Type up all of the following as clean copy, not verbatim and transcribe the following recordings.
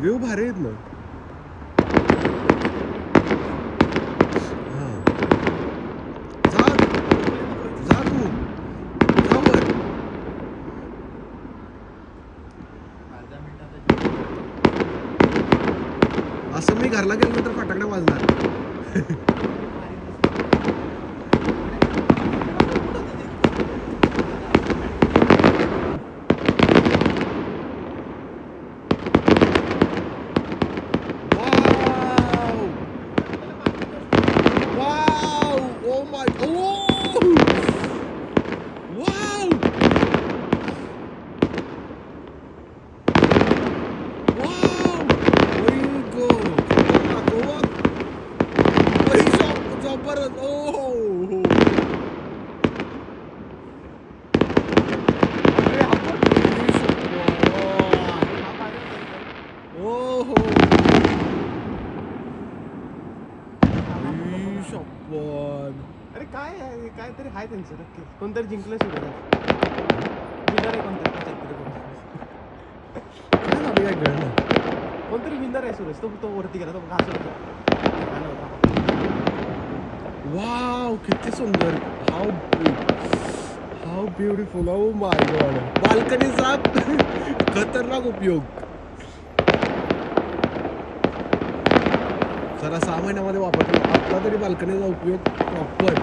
View भारी आहेत ना. हां जा जा तू जा वर. असं मी घरला गेल्यानंतर फटाकडे वाजणार. अरे काय आहे काहीतरी आहे त्यांचं नक्की कोणतरी जिंकलं सुरू विनर आहे कोणतरी विनर आहे सुरेश तो वरती गेला तो वाव किती सुंदर. How beautiful. Oh my god. बाल्कनीचा खतरनाक उपयोग. जरा 6 महिन्यामध्ये वापरतो आपला तरी बाल्कनीचा उपयोग प्रॉपर.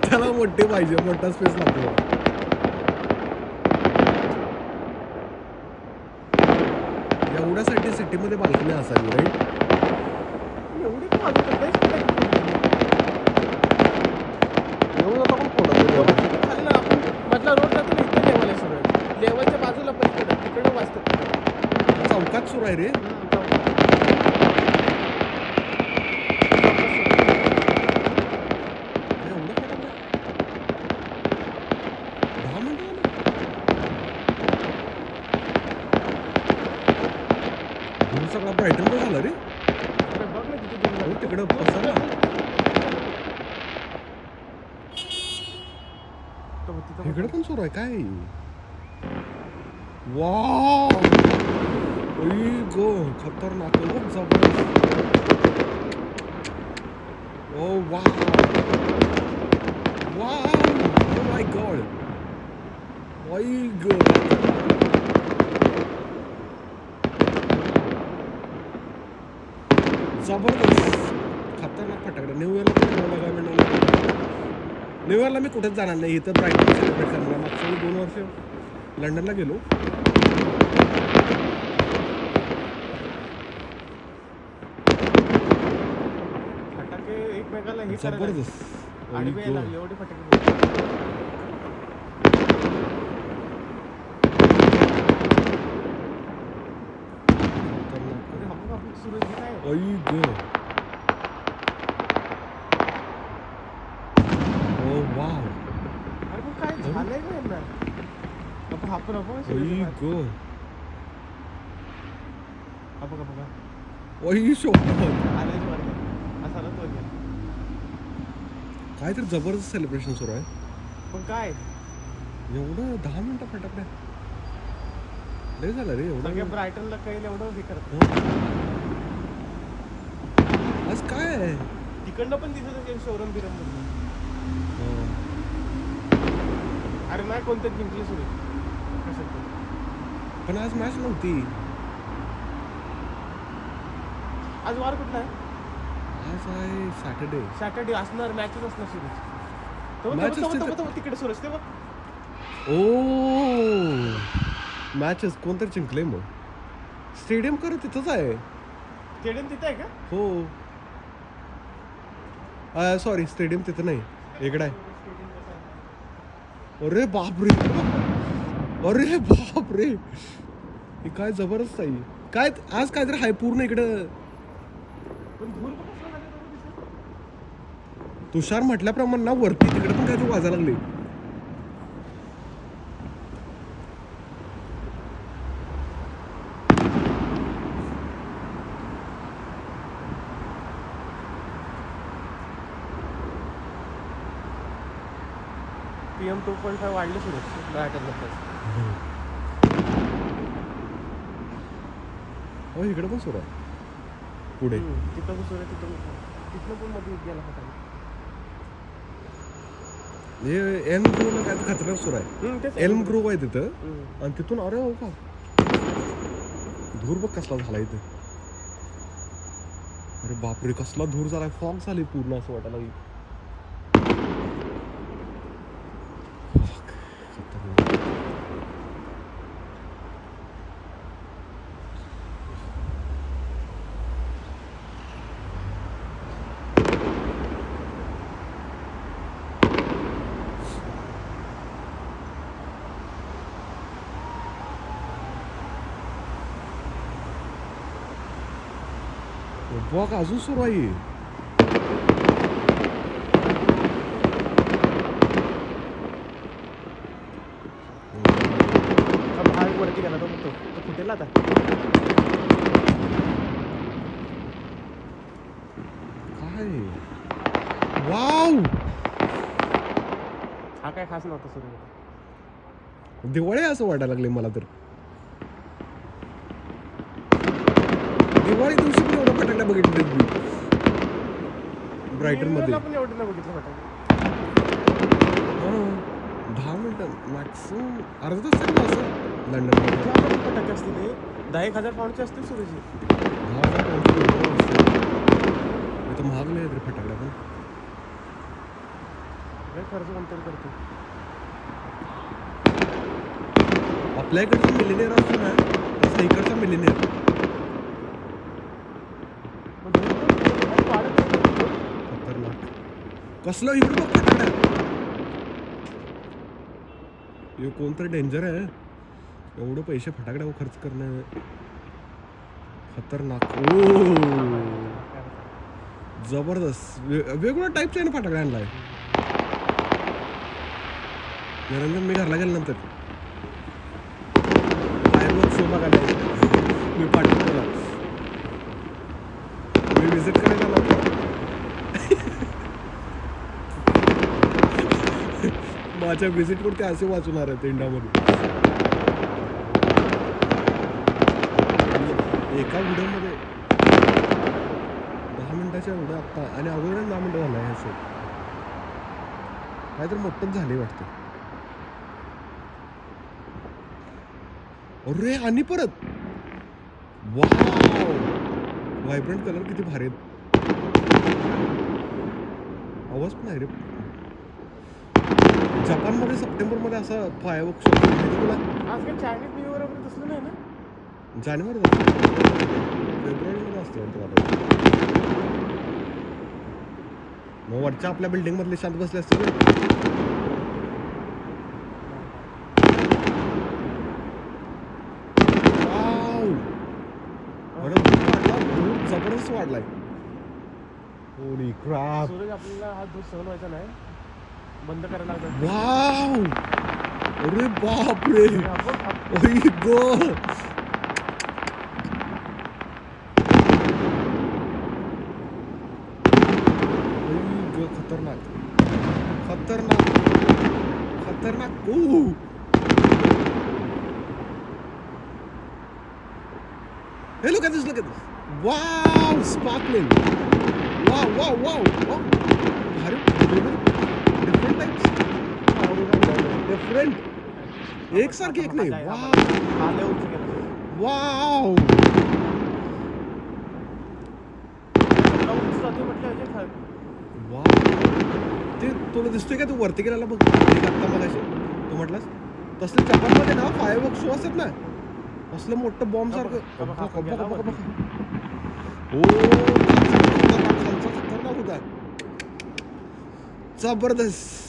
त्याला मोठे पाहिजे मोठा स्पेस लागतो. एवढ्यासाठी सिटीमध्ये बाल्कनी असावी राईट. एवढी पण अजून खाली ना आपण मधला रोड जातो ना इथे लेवल आहे सगळं लेवलच्या बाजूला पण तिकडं वाचतात चौकात सुरू आहे रे. सगळा ब्राईटन पण झाला रे. तिकडं पसरला. इकडे पण सुरू आहे काय. वाव गो खतरनाक. Oh wow wow oh my god. गो जबरदस्त खतरनाक फटाकडे. न्यू इयरला मी कुठेच जाणार नाही. इथं ब्राईट सेलिब्रेट करणार. मागच्या 2 वर्ष लंडनला गेलो. फटाके एकमेकाला हे जबरदस्त. एवढे फटाके काय तर जबरदस्त सेलिब्रेशन सुरू आहे. पण काय एवढं 10 मिनिटं फटाकडे लय झालं रे. एवढं ब्रायटनला काही एवढं हे करत आज काय आहे. तिकडनं पण दिसत असेल शोरम बिरम. अरे नाही कोणतं जिंकले सुरू पण आज मॅच नव्हती. आज वार कुठला आहे. आज आहे सॅटर्डे असणार मॅचच असणार सुरू तिकडे सुरू असते. ओ मॅचेस कोणतरी जिंकले. मग स्टेडियम खरं तिथंच आहे. स्टेडियम तिथं आहे का. हो सॉरी स्टेडियम तिथं नाही इकडे आहे. अरे बापरे अरे बापरे हे काय जबरदस्त आहे. काय आज काय तर हाय पूर्ण इकडं. तुषार म्हटल्याप्रमाणे ना वरती तिकडे पण काय वाजायला लागले. PM 2.5 वाढले सुरू मॅटरनंतर. हो इकडे पण सुरू आहे पुढे. तिथं पण सुरू आहे, तिथं पण मध्ये गेला होता. हे एल्म ग्रोव्हला काय खतरनाक सुरू आहे. एल्म ग्रोव्ह आहे तिथं आणि तिथून अरे हो का धूर बघ कसला झाला इथं. अरे बापरे कसला धूर झाला. फॉग झाली पूर्ण असं वाटायला लागली. बघ अजून सुरू आहे. वरती गेला तो फुटेल आता. काय वाव हा काय खास नव्हता सुरू. दिवाळी असं वाटायला लागले मला तर. दिवाळी दिवशी पण एवढं फटाकड्या बघितले मी ब्रायटन मध्ये. पण एवढं नाही बघितलं फटाके. 10 मिनिटं मॅक्सिमम अर्धा तास तरी असं लंडन मध्ये. फटाके असते ते 10,000 पाऊंडचे असतील सुरूचे. 10,000 पाऊंड महाग नाही तरी फटाकड्या पण. खर्च कोणतरी करतो. आपल्या इकडचा मिलिनियर असतो ना तसा इकडचा मिलिनियर. खतरनाक कसलं इकडं बघ फटाकड्या. हे कोणतरी डेंजर आहे. एवढं पैसे फटाकड्यावर खर्च करणं खतरनाक. ओ जबरदस्त. वेगवेगळ्या टाईपचे आहे ना फटाकड्या आणलाय. निरंजन मी घरला गेल्यानंतर शो बघायला मी पाठवतो. मी विजिट करायला आलो. माझ्या व्हिजिटवर ते असे वाचवणार आहेत इंडियामध्ये. एका व्हिडिओमध्ये 10 मिनिटाच्या व्हिडिओ आत्ता आणि अगोदर 10 मिनिटं झाला आहे. शो काहीतरी मोठंच झाले वाटतं. अरे आणि परत वाव व्हायब्रंट कलर किती भारी आहेत. आवाज पण आहे रे. जपानमध्ये सप्टेंबरमध्ये असा फायरवर्क शो तुला. आज काय चायनीज न्यू इयर वगैरे तसलं नाही ना. जानेवारीत असतं. फेब्रुवारीमध्ये असतं वाटतं. मग वरच्या आपल्या बिल्डिंग मधले शांत बसले असते. जबरदस्त वाढलाय. Holy crape. सूरज आपल्याला हा धूर सहन व्हायचा नाही. बंद करायला लागला. वाव अरे बापरे. ओय गो खतरनाक खतरनाक खतरनाक. ओ hey look at this. Wow sparkling. Wow भारी. Different types. डिफरंट एक सारखी एक नाही. वाव ते तुला दिसतोय का तू वरती गेला बघ. आता मगाशी तू म्हटलास तसले जपानमध्ये ना फायरवर्क शो असतात ना असलं मोठं बॉम्ब सारखं. हो खतरनाक होता. जबरदस्त.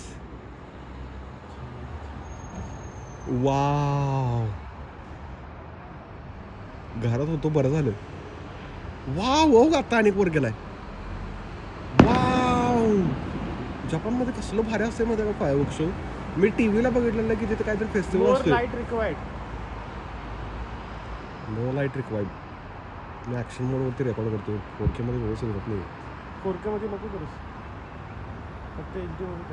वाव घरात होतो बरं झालं. वाव हो आता अनेक वर गेलाय. वाव जपानमध्ये कसलं भारी असते मध्ये का फायरवर्क शो. मी टीव्हीला बघितलेलं की तिथे काहीतरी फेस्टिवल असतो. No light required. मी ॲक्शन मोडवरती रेकॉर्ड करतो. 4K मध्ये व्यवस्थित होत नाही. 4K मध्ये नको करूस. फक्त HD मध्ये